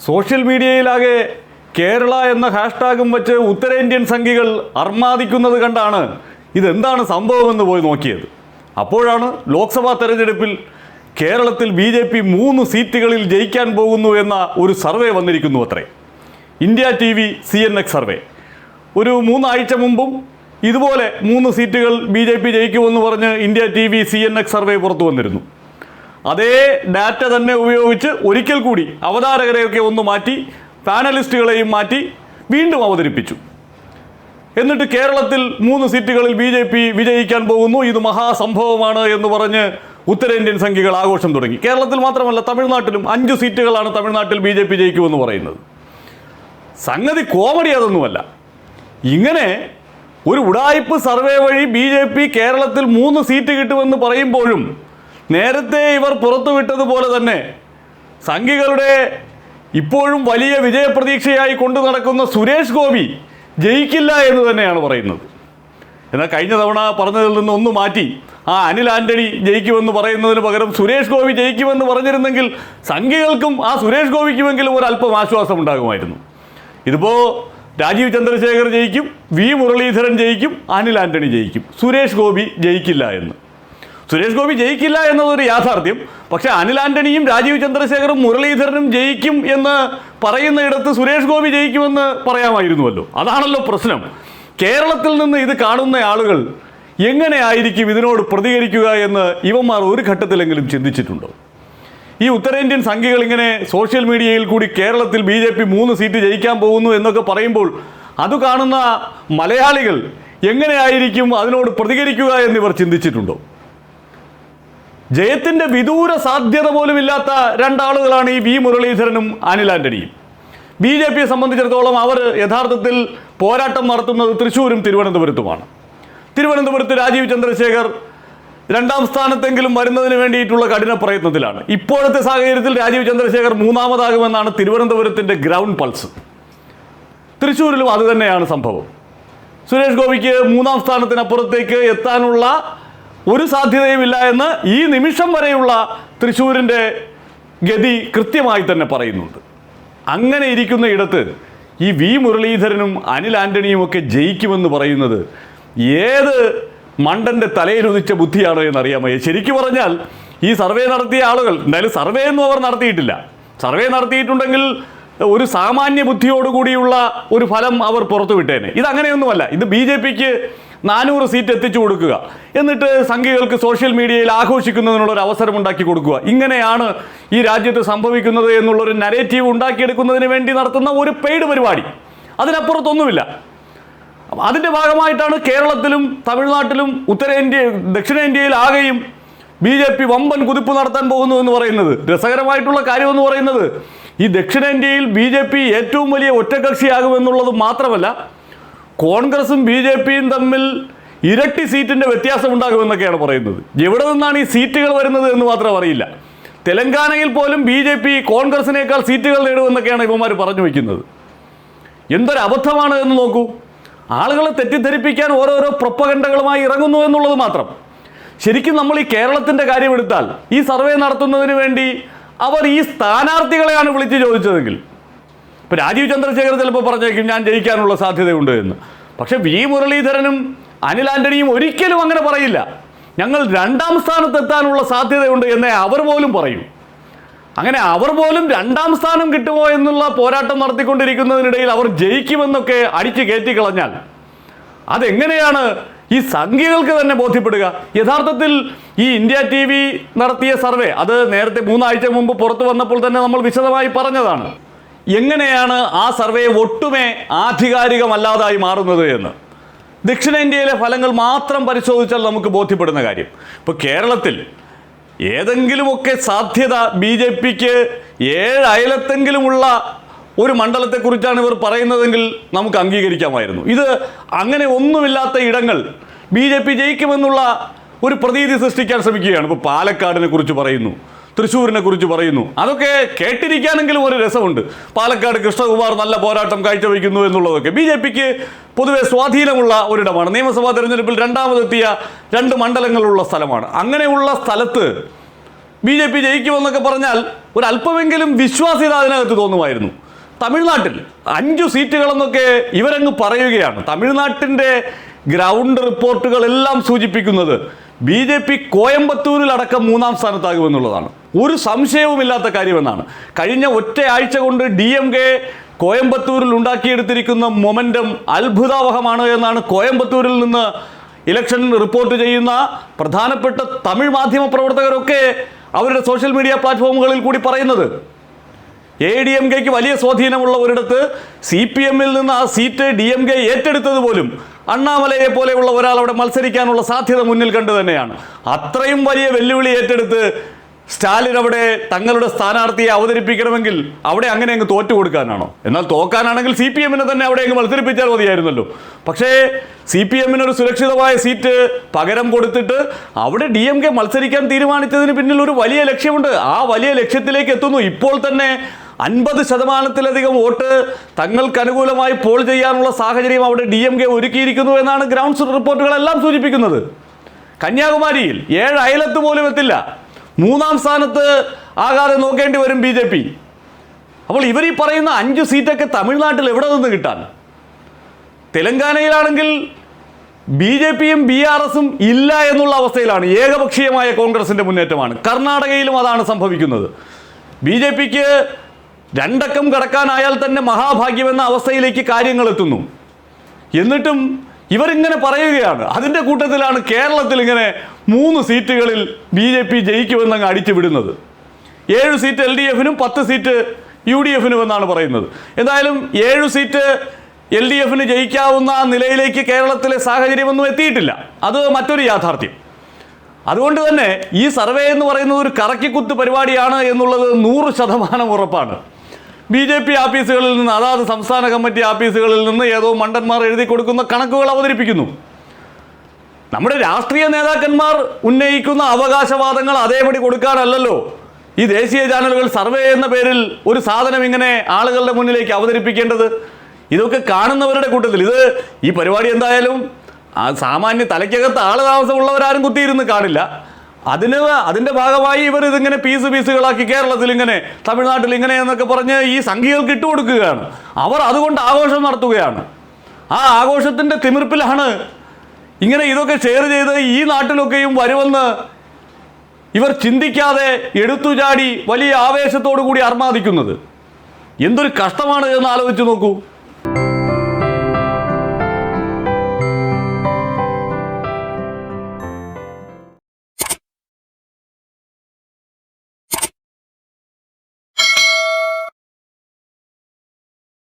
Social മീഡിയയിലാകെ Kerala എന്ന ഹാഷ്ടാഗും വെച്ച് ഉത്തരേന്ത്യൻ സംഘികൾ അർമാദിക്കുന്നത് കണ്ടാണ് ഇതെന്താണ് സംഭവമെന്ന് പോയി നോക്കിയത്. അപ്പോഴാണ് ലോക്സഭാ തെരഞ്ഞെടുപ്പിൽ കേരളത്തിൽ BJP 3 സീറ്റുകളിൽ ജയിക്കാൻ പോകുന്നു എന്ന ഒരു സർവേ വന്നിരിക്കുന്നു അത്രേ. India TV CNX survey. ഒരു 3 ആഴ്ച മുമ്പും ഇതുപോലെ 3 സീറ്റുകൾ BJP ജയിക്കുമെന്ന് പറഞ്ഞ് ഇന്ത്യ TV CNX സർവേ പുറത്തു വന്നിരുന്നു. അതേ ഡാറ്റ തന്നെ ഉപയോഗിച്ച് ഒരിക്കൽ കൂടി അവതാരകരെയൊക്കെ ഒന്ന് മാറ്റി പാനലിസ്റ്റുകളെയും മാറ്റി വീണ്ടും അവതരിപ്പിച്ചു. എന്നിട്ട് കേരളത്തിൽ 3 സീറ്റുകളിൽ BJP വിജയിക്കാൻ പോകുന്നു, ഇത് മഹാസംഭവമാണ് എന്ന് പറഞ്ഞ് ഉത്തരേന്ത്യൻ സംഘികൾ ആഘോഷം തുടങ്ങി. കേരളത്തിൽ മാത്രമല്ല, തമിഴ്നാട്ടിലും 5 സീറ്റുകളാണ് തമിഴ്നാട്ടിൽ BJP ജയിക്കുമെന്ന് പറയുന്നത്. സംഗതി കോമഡി അതൊന്നുമല്ല. ഇങ്ങനെ ഒരു ഉടായിപ്പ് സർവേ വഴി BJP കേരളത്തിൽ 3 സീറ്റ് കിട്ടുമെന്ന് പറയുമ്പോഴും നേരത്തെ ഇവർ പുറത്തുവിട്ടതുപോലെ തന്നെ സംഘികളുടെ ഇപ്പോഴും വലിയ വിജയപ്രതീക്ഷയായി കൊണ്ടു നടക്കുന്ന സുരേഷ് ഗോപി ജയിക്കില്ല എന്ന് തന്നെയാണ് പറയുന്നത്. എന്നാൽ കഴിഞ്ഞ തവണ പറഞ്ഞതിൽ നിന്ന് ഒന്ന് മാറ്റി അനിൽ ആന്റണി ജയിക്കുമെന്ന് പറയുന്നതിന് പകരം സുരേഷ് ഗോപി ജയിക്കുമെന്ന് പറഞ്ഞിരുന്നെങ്കിൽ സംഘികൾക്കും സുരേഷ് ഗോപിക്കുമെങ്കിലും ഒരല്പം ആശ്വാസം ഉണ്ടാകുമായിരുന്നു. ഇതിപ്പോൾ രാജീവ് ചന്ദ്രശേഖർ ജയിക്കും, V മുരളീധരൻ ജയിക്കും, അനിൽ ആന്റണി ജയിക്കും, സുരേഷ് ഗോപി ജയിക്കില്ല എന്ന്. സുരേഷ് ഗോപി ജയിക്കില്ല എന്നതൊരു യാഥാർത്ഥ്യം. പക്ഷേ അനിൽ ആന്റണിയും രാജീവ് ചന്ദ്രശേഖറും മുരളീധരനും ജയിക്കും എന്ന് പറയുന്നയിടത്ത് സുരേഷ് ഗോപി ജയിക്കുമെന്ന് പറയാമായിരുന്നുവല്ലോ. അതാണല്ലോ പ്രശ്നം. കേരളത്തിൽ നിന്ന് ഇത് കാണുന്ന ആളുകൾ എങ്ങനെയായിരിക്കും ഇതിനോട് പ്രതികരിക്കുക എന്ന് ഇവന്മാർ ഒരു ഘട്ടത്തിലെങ്കിലും ചിന്തിച്ചിട്ടുണ്ടോ? ഈ ഉത്തരേന്ത്യൻ സംഘികൾ ഇങ്ങനെ സോഷ്യൽ മീഡിയയിൽ കൂടി കേരളത്തിൽ BJP 3 സീറ്റ് ജയിക്കാൻ പോകുന്നു എന്നൊക്കെ പറയുമ്പോൾ അത് കാണുന്ന മലയാളികൾ എങ്ങനെയായിരിക്കും അതിനോട് പ്രതികരിക്കുക എന്നിവർ ചിന്തിച്ചിട്ടുണ്ടോ? ജയത്തിൻ്റെ വിദൂര സാധ്യത പോലും ഇല്ലാത്ത 2 ആളുകളാണ് ഈ V മുരളീധരനും അനിൽ ആന്റണിയും. BJPയെ സംബന്ധിച്ചിടത്തോളം അവർ യഥാർത്ഥത്തിൽ പോരാട്ടം നടത്തുന്നത് തൃശ്ശൂരും തിരുവനന്തപുരത്തുമാണ്. തിരുവനന്തപുരത്ത് രാജീവ് ചന്ദ്രശേഖർ 2ാം സ്ഥാനത്തെങ്കിലും വരുന്നതിന് വേണ്ടിയിട്ടുള്ള കഠിന പ്രയത്നത്തിലാണ്. ഇപ്പോഴത്തെ സാഹചര്യത്തിൽ രാജീവ് ചന്ദ്രശേഖർ 3ാമതാകുമെന്നാണ് തിരുവനന്തപുരത്തിൻ്റെ ഗ്രൗണ്ട് പൾസ്. തൃശ്ശൂരിലും അതുതന്നെയാണ് സംഭവം. സുരേഷ് ഗോപിക്ക് 3ാം സ്ഥാനത്തിനപ്പുറത്തേക്ക് എത്താനുള്ള ഒരു സാധ്യതയുമില്ല എന്ന് ഈ നിമിഷം വരെയുള്ള തൃശ്ശൂരിൻ്റെ ഗതി കൃത്യമായി തന്നെ പറയുന്നുണ്ട്. അങ്ങനെ ഇരിക്കുന്ന ഇടത്ത് ഈ V മുരളീധരനും അനിൽ ആന്റണിയും ഒക്കെ ജയിക്കുമെന്ന് പറയുന്നത് ഏത് മണ്ടൻ്റെ തലയിലുദിച്ച ബുദ്ധിയാണോ എന്നറിയാമോ? ശരിക്കും പറഞ്ഞാൽ ഈ സർവേ നടത്തിയ ആളുകൾ, എന്തായാലും സർവേ ഒന്നും അവർ നടത്തിയിട്ടില്ല. സർവേ നടത്തിയിട്ടുണ്ടെങ്കിൽ ഒരു സാമാന്യ ബുദ്ധിയോടുകൂടിയുള്ള ഒരു ഫലം അവർ പുറത്തുവിട്ടേനെ. ഇതങ്ങനെയൊന്നുമല്ല. ഇത് BJPക്ക് 400 സീറ്റ് എത്തിച്ചു കൊടുക്കുക, എന്നിട്ട് സംഘികൾക്ക് സോഷ്യൽ മീഡിയയിൽ ആഘോഷിക്കുന്നതിനുള്ളൊരു അവസരം ഉണ്ടാക്കി കൊടുക്കുക. ഇങ്ങനെയാണ് ഈ രാജ്യത്ത് സംഭവിക്കുന്നത് എന്നുള്ളൊരു നരേറ്റീവ് ഉണ്ടാക്കിയെടുക്കുന്നതിന് വേണ്ടി നടത്തുന്ന ഒരു പെയ്ഡ് പരിപാടി. അതിനപ്പുറത്തൊന്നുമില്ല. അതിൻ്റെ ഭാഗമായിട്ടാണ് കേരളത്തിലും തമിഴ്നാട്ടിലും ദക്ഷിണേന്ത്യയിൽ ആകെയും BJP വമ്പൻ കുതിപ്പ് നടത്താൻ പോകുന്നു എന്ന് പറയുന്നത്. രസകരമായിട്ടുള്ള കാര്യമെന്ന് പറയുന്നത് ഈ ദക്ഷിണേന്ത്യയിൽ BJP ഏറ്റവും വലിയ ഒറ്റകക്ഷിയാകുമെന്നുള്ളത് മാത്രമല്ല, കോൺഗ്രസും BJPയും തമ്മിൽ ഇരട്ടി സീറ്റിൻ്റെ വ്യത്യാസം ഉണ്ടാകുമെന്നൊക്കെയാണ് പറയുന്നത്. എവിടെ നിന്നാണ് ഈ സീറ്റുകൾ വരുന്നത് എന്ന് മാത്രം അറിയില്ല. തെലങ്കാനയിൽ പോലും BJP കോൺഗ്രസിനേക്കാൾ സീറ്റുകൾ നേടുമെന്നൊക്കെയാണ് ഇവന്മാർ പറഞ്ഞു വയ്ക്കുന്നത്. എന്തൊരു അബദ്ധമാണ് എന്ന് നോക്കൂ. ആളുകളെ തെറ്റിദ്ധരിപ്പിക്കാൻ ഓരോരോ പ്രൊപ്പഗണ്ടകളുമായി ഇറങ്ങുന്നു എന്നുള്ളത് മാത്രം. ശരിക്കും നമ്മൾ ഈ കേരളത്തിൻ്റെ കാര്യം എടുത്താൽ ഈ സർവേ നടത്തുന്നതിന് വേണ്ടി അവർ ഈ സ്ഥാനാർത്ഥികളെയാണ് വിളിച്ച് ചോദിച്ചതെങ്കിൽ, ഇപ്പോൾ രാജീവ് ചന്ദ്രശേഖർ ചിലപ്പോൾ പറഞ്ഞേക്കും ഞാൻ ജയിക്കാനുള്ള സാധ്യതയുണ്ട് എന്ന്. പക്ഷേ V മുരളീധരനും അനിൽ ആന്റണിയും ഒരിക്കലും അങ്ങനെ പറയില്ല. ഞങ്ങൾ 2ാം സ്ഥാനത്തെത്താനുള്ള സാധ്യതയുണ്ട് എന്നേ അവർ പോലും പറയും. അങ്ങനെ അവർ പോലും 2ാം സ്ഥാനം കിട്ടുമോ എന്നുള്ള പോരാട്ടം നടത്തിക്കൊണ്ടിരിക്കുന്നതിനിടയിൽ അവർ ജയിക്കുമെന്നൊക്കെ അടിച്ച് കയറ്റിക്കളഞ്ഞാൽ അതെങ്ങനെയാണ് ഈ സംഘികൾക്ക് തന്നെ ബോധ്യപ്പെടുക? യഥാർത്ഥത്തിൽ ഈ ഇന്ത്യ TV നടത്തിയ സർവേ, അത് നേരത്തെ 3 ആഴ്ച മുമ്പ് പുറത്തു വന്നപ്പോൾ തന്നെ നമ്മൾ വിശദമായി പറഞ്ഞതാണ്. എങ്ങനെയാണ് ആ സർവേ ഒട്ടുമേ ആധികാരികമല്ലാതായി മാറുന്നത് എന്ന് ദക്ഷിണേന്ത്യയിലെ ഫലങ്ങൾ മാത്രം പരിശോധിച്ചാൽ നമുക്ക് ബോധ്യപ്പെടുന്ന കാര്യം. ഇപ്പോൾ കേരളത്തിൽ ഏതെങ്കിലുമൊക്കെ സാധ്യത BJPക്ക് 7 അയലത്തെങ്കിലുമുള്ള ഒരു മണ്ഡലത്തെക്കുറിച്ചാണ് ഇവർ പറയുന്നതെങ്കിൽ നമുക്ക് അംഗീകരിക്കാമായിരുന്നു. ഇത് അങ്ങനെ ഒന്നുമില്ലാത്ത ഇടങ്ങൾ BJP ജയിക്കുമെന്നുള്ള ഒരു പ്രതീതി സൃഷ്ടിക്കാൻ ശ്രമിക്കുകയാണ്. ഇപ്പോൾ പാലക്കാടിനെ കുറിച്ച് പറയുന്നു, തൃശ്ശൂരിനെ കുറിച്ച് പറയുന്നു. അതൊക്കെ കേട്ടിരിക്കാനെങ്കിലും ഒരു രസമുണ്ട്. പാലക്കാട് കൃഷ്ണകുമാർ നല്ല പോരാട്ടം കാഴ്ചവെക്കുന്നു എന്നുള്ളതൊക്കെ BJPക്ക് പൊതുവെ സ്വാധീനമുള്ള ഒരിടമാണ്. നിയമസഭാ തെരഞ്ഞെടുപ്പിൽ 2ാമതെത്തിയ 2 മണ്ഡലങ്ങളുള്ള സ്ഥലമാണ്. അങ്ങനെയുള്ള സ്ഥലത്ത് BJP ജയിക്കുമെന്നൊക്കെ പറഞ്ഞാൽ ഒരല്പമെങ്കിലും വിശ്വാസ്യത അതിനകത്ത് തോന്നുമായിരുന്നു. തമിഴ്നാട്ടിൽ 5 സീറ്റുകളെന്നൊക്കെ ഇവരങ്ങ് പറയുകയാണ്. തമിഴ്നാട്ടിൻ്റെ ഗ്രൗണ്ട് റിപ്പോർട്ടുകളെല്ലാം സൂചിപ്പിക്കുന്നത് BJP കോയമ്പത്തൂരിലടക്കം 3-ാം സ്ഥാനത്താകുമെന്നുള്ളതാണ്. ഒരു സംശയവുമില്ലാത്ത കാര്യമെന്നാണ്. കഴിഞ്ഞ ഒറ്റയാഴ്ച കൊണ്ട് DMK കോയമ്പത്തൂരിൽ ഉണ്ടാക്കിയെടുത്തിരിക്കുന്ന മൊമെൻറ്റം അത്ഭുതാവഹമാണ് എന്നാണ് കോയമ്പത്തൂരിൽ നിന്ന് ഇലക്ഷൻ റിപ്പോർട്ട് ചെയ്യുന്ന പ്രധാനപ്പെട്ട തമിഴ് മാധ്യമ പ്രവർത്തകരൊക്കെ അവരുടെ സോഷ്യൽ മീഡിയ പ്ലാറ്റ്ഫോമുകളിൽ കൂടി പറയുന്നത്. ADMKയ്ക്ക് വലിയ സ്വാധീനമുള്ള ഒരിടത്ത് CPM-ൽ നിന്ന് ആ സീറ്റ് DMK ഏറ്റെടുത്തത് പോലും അണ്ണാമലയെ പോലെയുള്ള ഒരാൾ അവിടെ മത്സരിക്കാനുള്ള സാധ്യത മുന്നിൽ കണ്ടു തന്നെയാണ്. അത്രയും വലിയ വെല്ലുവിളി ഏറ്റെടുത്ത് സ്റ്റാലിൻ അവിടെ തങ്ങളുടെ സ്ഥാനാർത്ഥിയെ അവതരിപ്പിക്കണമെങ്കിൽ അവിടെ അങ്ങനെ അങ്ങ് തോറ്റു കൊടുക്കാനാണോ? എന്നാൽ തോക്കാനാണെങ്കിൽ CPM-നെ തന്നെ അവിടെ അങ്ങ് മത്സരിപ്പിച്ചാൽ മതിയായിരുന്നല്ലോ. പക്ഷേ CPM-ന് ഒരു സുരക്ഷിതമായ സീറ്റ് പകരം കൊടുത്തിട്ട് അവിടെ DMK മത്സരിക്കാൻ തീരുമാനിച്ചതിന് പിന്നിൽ ഒരു വലിയ ലക്ഷ്യമുണ്ട്. ആ വലിയ ലക്ഷ്യത്തിലേക്ക് എത്തുന്നു. ഇപ്പോൾ തന്നെ 50% വോട്ട് തങ്ങൾക്ക് അനുകൂലമായി പോൾ ചെയ്യാനുള്ള സാഹചര്യം അവിടെ DMK ഒരുക്കിയിരിക്കുന്നു എന്നാണ് ഗ്രൗണ്ട് റിപ്പോർട്ടുകളെല്ലാം സൂചിപ്പിക്കുന്നത്. കന്യാകുമാരിയിൽ 7 അയലത്ത് പോലും എത്തില്ല. 3-ാം സ്ഥാനത്ത് ആകാതെ നോക്കേണ്ടി വരും BJP. അപ്പോൾ ഇവർ ഈ പറയുന്ന 5 സീറ്റൊക്കെ തമിഴ്നാട്ടിൽ എവിടെ നിന്ന് കിട്ടാൻ? തെലങ്കാനയിലാണെങ്കിൽ BJP-യും BRS-ഉം ഇല്ല എന്നുള്ള അവസ്ഥയിലാണ്. ഏകപക്ഷീയമായ കോൺഗ്രസിൻ്റെ മുന്നേറ്റമാണ്. കർണാടകയിലും അതാണ് സംഭവിക്കുന്നത്. BJP-ക്ക് 2 അക്കം കടക്കാനായാൽ തന്നെ മഹാഭാഗ്യമെന്ന അവസ്ഥയിലേക്ക് കാര്യങ്ങൾ എത്തുന്നു. എന്നിട്ടും ഇവരിങ്ങനെ പറയുകയാണ്. അതിൻ്റെ കൂട്ടത്തിലാണ് കേരളത്തിൽ ഇങ്ങനെ 3 സീറ്റുകളിൽ BJP ജയിക്കുമെന്നങ്ങ് അടിച്ചു വിടുന്നത്. 7 സീറ്റ് LDF-നും 10 സീറ്റ് UDF-നും എന്നാണ് പറയുന്നത്. എന്തായാലും 7 സീറ്റ് LDF-ന് ജയിക്കാവുന്ന നിലയിലേക്ക് കേരളത്തിലെ സാഹചര്യമൊന്നും എത്തിയിട്ടില്ല. അത് മറ്റൊരു യാഥാർത്ഥ്യം. അതുകൊണ്ട് തന്നെ ഈ സർവേ എന്ന് പറയുന്നത് ഒരു കറക്കിക്കുത്ത് പരിപാടിയാണ് എന്നുള്ളത് 100% ഉറപ്പാണ്. BJP ആഫീസുകളിൽ നിന്ന്, അതാത് സംസ്ഥാന കമ്മിറ്റി ആഫീസുകളിൽ നിന്ന് ഏതോ മണ്ടന്മാർ എഴുതി കൊടുക്കുന്ന കണക്കുകൾ അവതരിപ്പിക്കുന്നു. നമ്മുടെ രാഷ്ട്രീയ നേതാക്കന്മാർ ഉന്നയിക്കുന്ന അവകാശവാദങ്ങൾ അതേപടി കൊടുക്കാനല്ലല്ലോ ഈ ദേശീയ ചാനലുകൾ സർവേ എന്ന പേരിൽ ഒരു സാധനം ഇങ്ങനെ ആളുകളുടെ മുന്നിലേക്ക് അവതരിപ്പിക്കേണ്ടത്. ഇതൊക്കെ കാണുന്നവരുടെ കൂട്ടത്തിൽ ഈ പരിപാടി എന്തായാലും സാമാന്യ തലയ്ക്കകത്ത് ആള് താമസമുള്ളവരാരും കുത്തിയിരുന്ന് കാണില്ല. അതിൻ്റെ ഭാഗമായി ഇവർ ഇതിങ്ങനെ പീസുകളാക്കി കേരളത്തിൽ ഇങ്ങനെ, തമിഴ്നാട്ടിൽ ഇങ്ങനെ എന്നൊക്കെ പറഞ്ഞ് ഈ സംഖ്യകൾക്ക് ഇട്ടുകൊടുക്കുകയാണ്. അവർ അതുകൊണ്ട് ആഘോഷം നടത്തുകയാണ്. ആ ആഘോഷത്തിൻ്റെ തിമിർപ്പിലാണ് ഇങ്ങനെ ഇതൊക്കെ ഷെയർ ചെയ്ത് ഈ നാട്ടിലൊക്കെയും വരുമെന്ന് ഇവർ ചിന്തിക്കാതെ എടുത്തുചാടി വലിയ ആവേശത്തോടു കൂടി അർമാദിക്കുന്നത്. എന്തൊരു കഷ്ടമാണ് എന്ന് ആലോചിച്ച് നോക്കൂ.